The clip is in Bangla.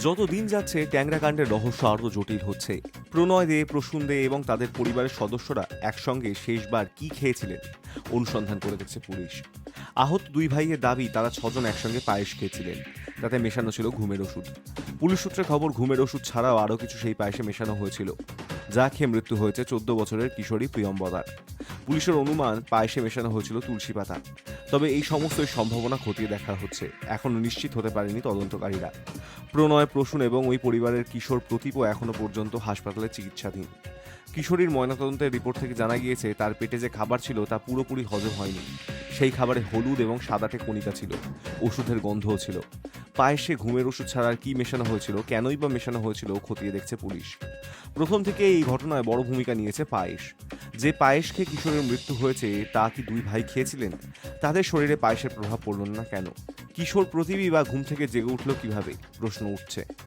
যত দিন যাচ্ছে ট্যাংরা কাণ্ডের রহস্য আরও জটিল হচ্ছে। প্রণয় দে, প্রসূন দে এবং তাদের পরিবারের সদস্যরা একসঙ্গে শেষবার কি খেয়েছিলেন অনুসন্ধান করে দেখছে পুলিশ। আহত দুই ভাইয়ের দাবি তারা 6জন একসঙ্গে পায়েস খেয়েছিলেন, তাতে মেশানো ছিল ঘুমের ওষুধ। পুলিশ সূত্রে খবর, ঘুমের ওষুধ ছাড়াও আরও কিছু সেই পায়েসে মেশানো হয়েছিল, যা খেয়ে মৃত্যু হয়েছে 14 বছরের কিশোরী প্রিয়ম্বদার। পুলিশের অনুমান পায়েসে মেশানো হয়েছিল তুলসী পাতা। তবে এই সমস্ত সম্ভাবনা খতিয়ে দেখা হচ্ছে, এখনো নিশ্চিত হতে পারেনি তদন্তকারীরা। প্রণয়, প্রসূন এবং ওই পরিবারের কিশোর প্রতীপও এখনো পর্যন্ত হাসপাতালে চিকিৎসাধীন। কিশোরীর ময়নাতদন্তের রিপোর্ট থেকে জানা গিয়েছে তার পেটে যে খাবার ছিল তা পুরোপুরি হজম হয়নি। সেই খাবারে হলুদ এবং সাদাটে কণিকা ছিল, ওষুধের গন্ধও ছিল। পায়েসে ঘুমের ওষুধ ছাড়া আর কি মেশানো হয়েছিল, কেনই বা মেশানো হয়েছিল খতিয়ে দেখছে পুলিশ। প্রথম থেকে এই ঘটনায় বড় ভূমিকা নিয়েছে পায়েস। যে পায়েস খেয়ে কিশোরের মৃত্যু হয়েছে তা কি দুই ভাই খেয়েছিলেন? তাদের শরীরে পায়েসের প্রভাব পড়ল না কেন? কিশোর প্রতিবী বা ঘুম থেকে জেগে উঠল কিভাবে, প্রশ্ন উঠছে।